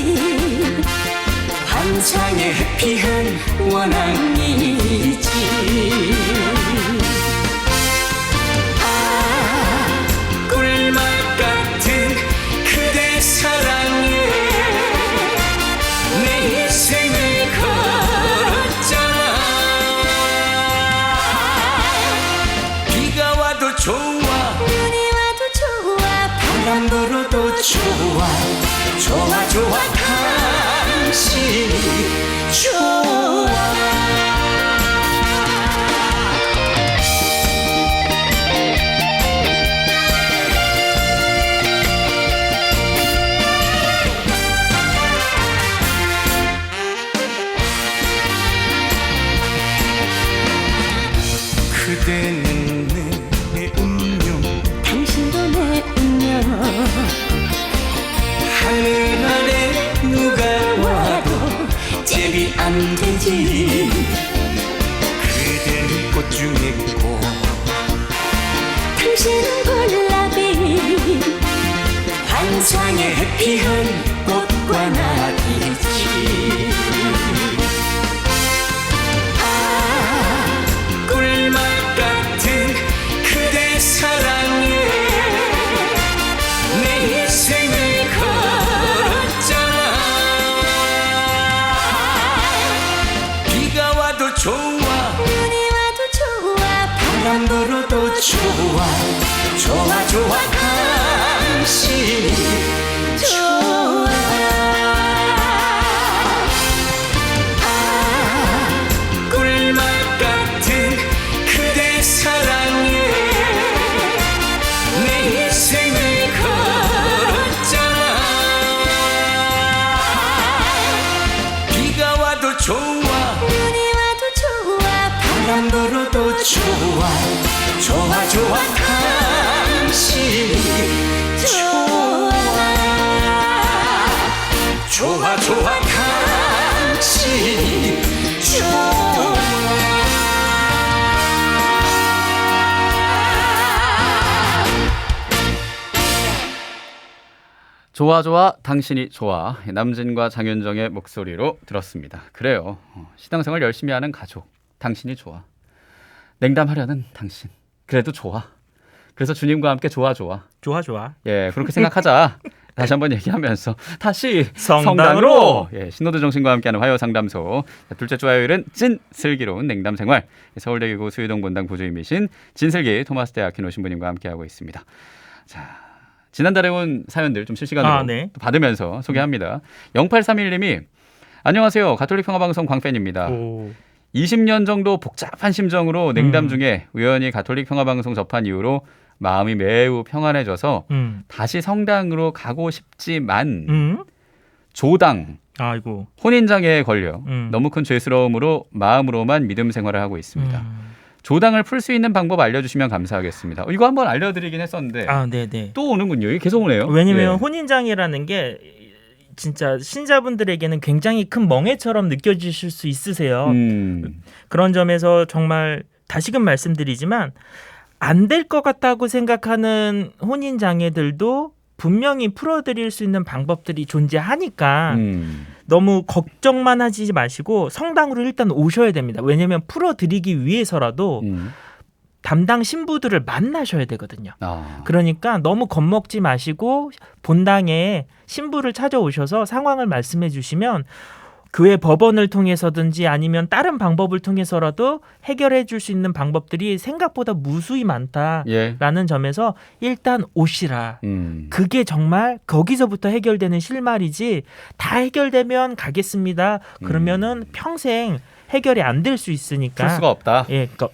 환상의 해피한 원앙이지 좋아 당신이 좋아 그대는 내 운명 당신도 내 운명 하늘 아래 누가 와도 대비 안 되지 숨쉬는 골라비 환상의 해피한 꽃과 나비지. 아, 꿀맛 같은 그대 사랑에 내 인생을 걸었잖아. 비가 와도 좋아, 눈이 와도 좋아 바람 불어도 좋아, 좋아 좋아 당신이 좋아. 아, 꿀맛 같은 그대 사랑에 내 인생을 걸었잖아. 비가 와도 좋아, 눈이 와도 좋아 바람 불어도 좋아, 좋아 좋아 당신이 좋아, 좋아 좋아 당신이 좋아. 좋아 좋아 당신이 좋아. 남진과 장윤정의 목소리로 들었습니다. 그래요. 신앙생활 열심히 하는 가족. 당신이 좋아. 냉담하려는 당신. 그래도 좋아. 그래서 주님과 함께 좋아 좋아. 좋아 좋아. 예, 그렇게 생각하자. 다시 한번 얘기하면서 다시 성당으로. 예, 신노드 정신과 함께하는 화요 상담소. 둘째 주 화요일은 찐 슬기로운 냉담 생활. 서울대교구 수유동 본당 부주임이신 진슬기 토마스 대학 킨 오신 분님과 함께하고 있습니다. 자, 지난달에 온 사연들 좀 실시간으로 네. 받으면서 소개합니다. 0831님이 안녕하세요. 가톨릭 평화방송 광팬입니다. 20년 정도 복잡한 심정으로 냉담 중에 우연히 가톨릭 평화방송 접한 이후로 마음이 매우 평안해져서 다시 성당으로 가고 싶지만 조당, 아이고. 혼인장애에 걸려 너무 큰 죄스러움으로 마음으로만 믿음 생활을 하고 있습니다. 조당을 풀 수 있는 방법 알려주시면 감사하겠습니다. 이거 한번 알려드리긴 했었는데 네네. 또 오는군요. 이게 계속 오네요. 왜냐면 예. 혼인장애라는 게 진짜 신자분들에게는 굉장히 큰 멍해처럼 느껴지실 수 있으세요. 그런 점에서 정말 다시금 말씀드리지만 안 될 것 같다고 생각하는 혼인장애들도 분명히 풀어드릴 수 있는 방법들이 존재하니까 너무 걱정만 하지 마시고 성당으로 일단 오셔야 됩니다. 왜냐하면 풀어드리기 위해서라도 담당 신부들을 만나셔야 되거든요. 그러니까 너무 겁먹지 마시고 본당에 신부를 찾아오셔서 상황을 말씀해 주시면 교회 법원을 통해서든지 아니면 다른 방법을 통해서라도 해결해 줄 수 있는 방법들이 생각보다 무수히 많다라는 점에서 일단 오시라. 그게 정말 거기서부터 해결되는 실마리지 다 해결되면 가겠습니다. 그러면은 평생 해결이 안 될 수 있으니까 풀 수가 없다. 예, 그러니까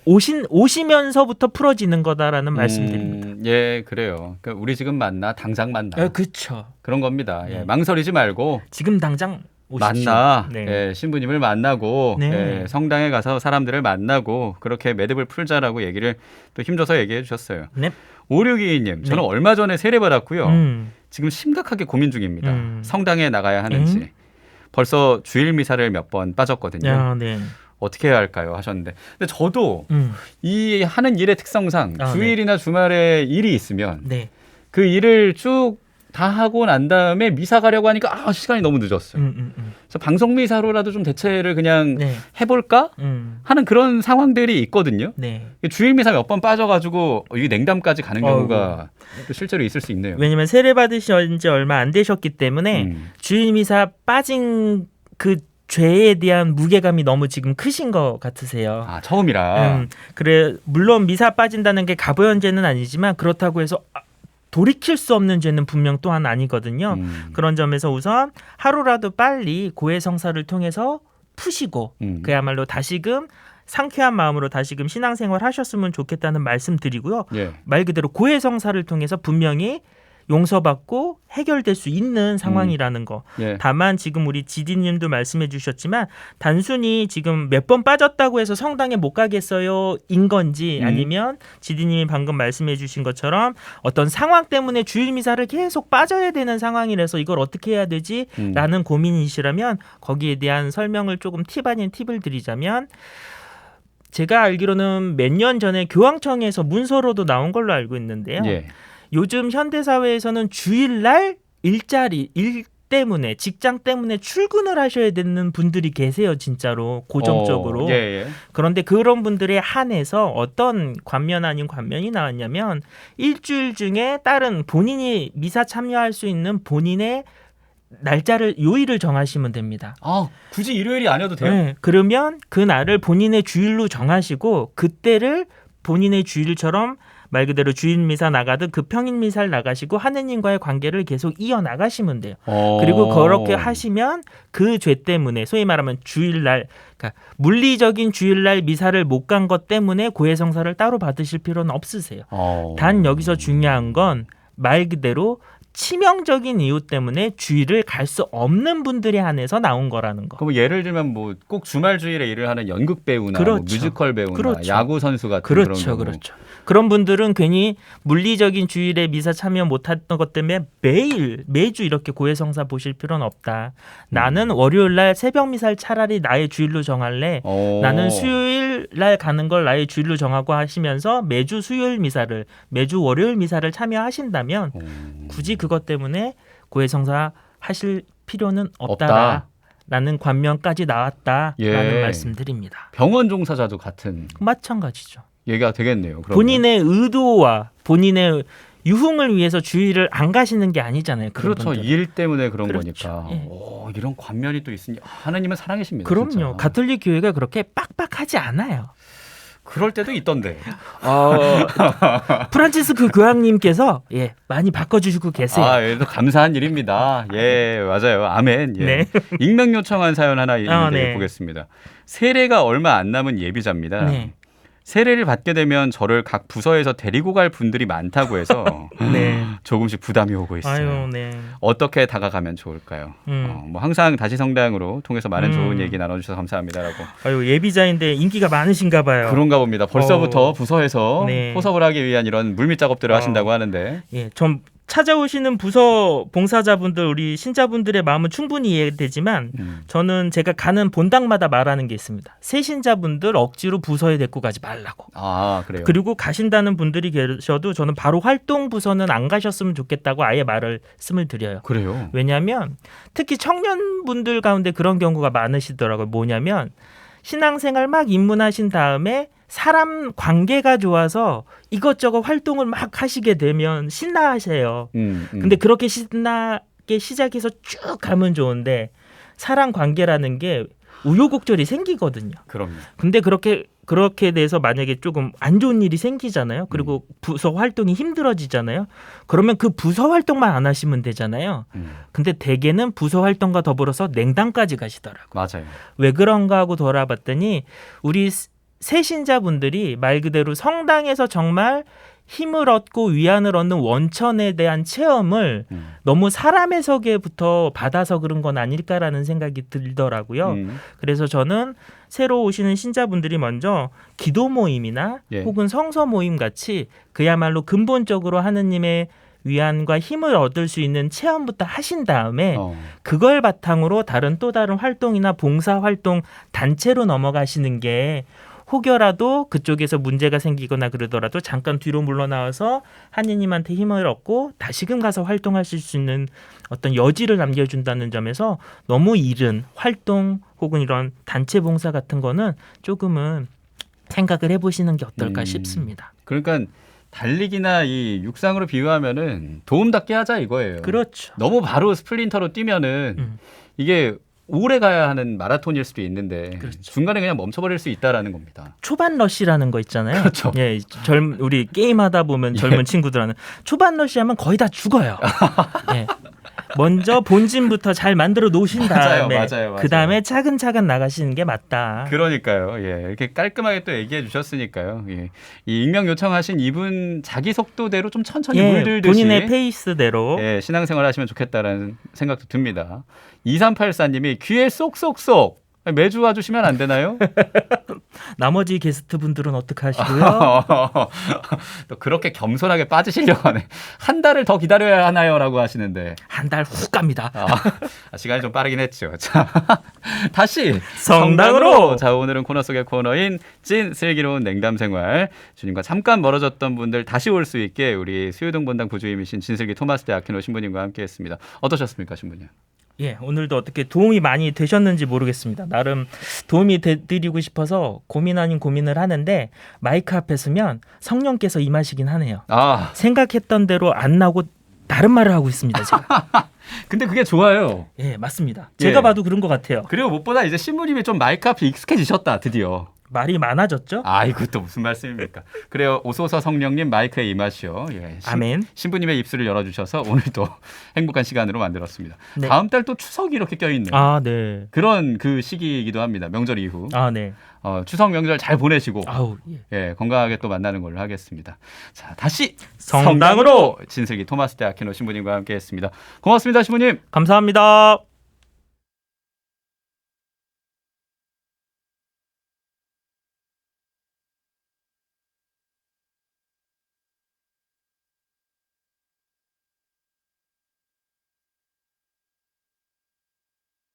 오시면서부터 풀어지는 거다라는 말씀드립니다. 예, 그래요. 그러니까 우리 지금 만나, 당장 만나. 그렇죠. 그런 겁니다. 예, 망설이지 말고 지금 당장 오십시오. 만나. 네. 예, 신부님을 만나고 네. 예, 성당에 가서 사람들을 만나고 그렇게 매듭을 풀자라고 얘기를 또 힘줘서 얘기해 주셨어요. 네. 5622님, 저는 네. 얼마 전에 세례받았고요. 지금 심각하게 고민 중입니다. 성당에 나가야 하는지. 벌써 주일 미사를 몇 번 빠졌거든요. 네. 어떻게 해야 할까요? 하셨는데, 근데 저도 이 하는 일의 특성상 주일이나 주말에 일이 있으면 네. 그 일을 쭉 다 하고 난 다음에 미사 가려고 하니까 시간이 너무 늦었어요. 그래서 방송 미사로라도 좀 대체를 그냥 네. 해볼까 하는 그런 상황들이 있거든요. 네. 주일 미사 몇 번 빠져가지고 이게 냉담까지 가는 경우가 실제로 있을 수 있네요. 왜냐면 세례 받으신 지 얼마 안 되셨기 때문에 주일 미사 빠진 그 죄에 대한 무게감이 너무 지금 크신 것 같으세요. 처음이라. 그래 물론 미사 빠진다는 게 가부연 죄는 아니지만 그렇다고 해서 돌이킬 수 없는 죄는 분명 또한 아니거든요. 그런 점에서 우선 하루라도 빨리 고해성사를 통해서 푸시고 그야말로 다시금 상쾌한 마음으로 다시금 신앙생활 하셨으면 좋겠다는 말씀 드리고요. 예. 말 그대로 고해성사를 통해서 분명히 용서받고 해결될 수 있는 상황이라는 거. 예. 다만 지금 우리 지디님도 말씀해 주셨지만 단순히 지금 몇 번 빠졌다고 해서 성당에 못 가겠어요 인 건지 아니면 지디님이 방금 말씀해 주신 것처럼 어떤 상황 때문에 주일 미사를 계속 빠져야 되는 상황이라서 이걸 어떻게 해야 되지? 라는 고민이시라면 거기에 대한 설명을 조금 팁 아닌 팁을 드리자면 제가 알기로는 몇 년 전에 교황청에서 문서로도 나온 걸로 알고 있는데요. 예. 요즘 현대 사회에서는 주일날 일 때문에 직장 때문에 출근을 하셔야 되는 분들이 계세요. 진짜로 고정적으로. 예. 그런데 그런 분들에 한해서 어떤 관면 아닌 관면이 나왔냐면 일주일 중에 다른 본인이 미사 참여할 수 있는 본인의 날짜를 요일을 정하시면 됩니다. 아, 굳이 일요일이 아니어도 돼요? 네, 그러면 그 날을 본인의 주일로 정하시고 그때를 본인의 주일처럼 말 그대로 주일 미사 나가듯 그 평일 미사를 나가시고 하느님과의 관계를 계속 이어나가시면 돼요. 그리고 그렇게 하시면 그 죄 때문에 소위 말하면 주일날 그러니까 물리적인 주일날 미사를 못 간 것 때문에 고해성사를 따로 받으실 필요는 없으세요. 단 여기서 중요한 건 말 그대로 치명적인 이유 때문에 주일을 갈 수 없는 분들에 한해서 나온 거라는 거. 그럼 예를 들면 뭐 꼭 주말 주일에 일을 하는 연극 배우나 뭐 뮤지컬 배우나 야구 선수 같은 그런 경우. 그렇죠. 그런 분들은 괜히 물리적인 주일에 미사 참여 못했던 것 때문에 매주 이렇게 고해성사 보실 필요는 없다. 나는 월요일 날 새벽 미사를 차라리 나의 주일로 정할래. 나는 수요일 날 가는 걸 나의 주일로 정하고 하시면서 매주 수요일 미사를 매주 월요일 미사를 참여하신다면 굳이 그것 때문에 고해성사 하실 필요는 없다라는 관명까지 나왔다라는 말씀드립니다. 병원 종사자도 같은 마찬가지죠. 얘기가 되겠네요. 그러면. 본인의 의도와 본인의 유흥을 위해서 주일을 안 가시는 게 아니잖아요. 그렇죠. 분들은. 일 때문에 그런 그렇죠. 거니까. 예. 이런 관면이 또 있으니 하나님은 사랑이십니다. 그럼요. 진짜. 가톨릭 교회가 그렇게 빡빡하지 않아요. 그럴 때도 있던데. 프란치스크 교황님께서 많이 바꿔주시고 계세요. 또 감사한 일입니다. 예, 맞아요. 아멘. 예. 네. 익명 요청한 사연 하나 있는데 네. 보겠습니다. 세례가 얼마 안 남은 예비자입니다. 네. 세례를 받게 되면 저를 각 부서에서 데리고 갈 분들이 많다고 해서 네. 조금씩 부담이 오고 있어요. 네. 어떻게 다가가면 좋을까요? 뭐 항상 다시 성당으로 통해서 많은 좋은 얘기 나눠주셔서 감사합니다라고. 예비자인데 인기가 많으신가 봐요. 그런가 봅니다. 벌써부터 부서에서 네. 포섭을 하기 위한 이런 물밑 작업들을 하신다고 하는데. 좀 찾아오시는 부서 봉사자분들 우리 신자분들의 마음은 충분히 이해되지만 저는 제가 가는 본당마다 말하는 게 있습니다. 새 신자분들 억지로 부서에 데리고 가지 말라고. 그래요. 그리고 가신다는 분들이 계셔도 저는 바로 활동 부서는 안 가셨으면 좋겠다고 아예 말씀을 드려요. 그래요. 왜냐하면 특히 청년분들 가운데 그런 경우가 많으시더라고요. 뭐냐면 신앙생활 막 입문하신 다음에 사람 관계가 좋아서 이것저것 활동을 막 하시게 되면 신나하세요. 근데 그렇게 신나게 시작해서 쭉 가면 좋은데 사람 관계라는 게 우여곡절이 생기거든요. 그럼요. 근데 그렇게 돼서 만약에 조금 안 좋은 일이 생기잖아요. 그리고 부서 활동이 힘들어지잖아요. 그러면 그 부서 활동만 안 하시면 되잖아요. 근데 대개는 부서 활동과 더불어서 냉당까지 가시더라고요. 맞아요. 왜 그런가 하고 돌아봤더니 우리 새신자분들이 말 그대로 성당에서 정말 힘을 얻고 위안을 얻는 원천에 대한 체험을 너무 사람의 세계부터 받아서 그런 건 아닐까라는 생각이 들더라고요. 그래서 저는 새로 오시는 신자분들이 먼저 기도 모임이나 혹은 성서 모임 같이 그야말로 근본적으로 하느님의 위안과 힘을 얻을 수 있는 체험부터 하신 다음에 그걸 바탕으로 또 다른 활동이나 봉사 활동 단체로 넘어가시는 게 혹여라도 그쪽에서 문제가 생기거나 그러더라도 잠깐 뒤로 물러나와서 하느님한테 힘을 얻고 다시금 가서 활동하실 수 있는 어떤 여지를 남겨준다는 점에서 너무 이른 활동 혹은 이런 단체 봉사 같은 거는 조금은 생각을 해보시는 게 어떨까 싶습니다. 그러니까 달리기나 이 육상으로 비유하면은 도움닫게 하자 이거예요. 그렇죠. 너무 바로 스플린터로 뛰면은 이게 오래 가야 하는 마라톤일 수도 있는데 중간에 그냥 멈춰버릴 수 있다라는 겁니다. 초반 러시라는 거 있잖아요. 그렇죠. 우리 게임하다 보면 젊은 친구들은 초반 러시하면 거의 다 죽어요. 먼저 본진부터 잘 만들어 놓으신 다음에 맞아요. 그 다음에 차근차근 나가시는 게 맞다. 그러니까요. 이렇게 깔끔하게 또 얘기해 주셨으니까요. 이 익명 요청하신 이분 자기 속도대로 좀 천천히 물들듯이 본인의 페이스대로 신앙생활 하시면 좋겠다라는 생각도 듭니다. 2384님이 귀에 쏙쏙쏙 매주 와주시면 안 되나요? 나머지 게스트 분들은 어떻게 하시고요? 또 그렇게 겸손하게 빠지시려고 하네. 한 달을 더 기다려야 하나요?라고 하시는데 한 달 훅 갑니다. 시간이 좀 빠르긴 했죠. 자, 다시 성당으로. 자, 오늘은 코너 속의 코너인 찐 슬기로운 냉담 생활. 주님과 잠깐 멀어졌던 분들 다시 올 수 있게 우리 수유동 본당 부주임이신 진슬기 토마스 대 아키노 신부님과 함께했습니다. 어떠셨습니까, 신부님? 예, 오늘도 어떻게 도움이 많이 되셨는지 모르겠습니다. 나름 도움이 드리고 싶어서 고민 아닌 고민을 하는데 마이크 앞에 서면 성령께서 임하시긴 하네요. 생각했던 대로 안 나오고 다른 말을 하고 있습니다, 제가. 근데 그게 좋아요. 예, 맞습니다. 제가 봐도 그런 것 같아요. 그리고 무엇보다 이제 신부님이 좀 마이크 앞에 익숙해지셨다, 드디어. 말이 많아졌죠? 이것도 무슨 말씀입니까? 그래요, 오소서 성령님 마이크에 임하시오. 예, 아멘. 신부님의 입술을 열어주셔서 오늘도 행복한 시간으로 만들었습니다. 네. 다음 달 또 추석이 이렇게 껴있네요. 네. 그런 그 시기이기도 합니다. 명절 이후. 네. 추석 명절 잘 보내시고 예. 건강하게 또 만나는 걸로 하겠습니다. 자, 다시 성당으로 진슬기 토마스 대 아키노 신부님과 함께했습니다. 고맙습니다, 신부님. 감사합니다.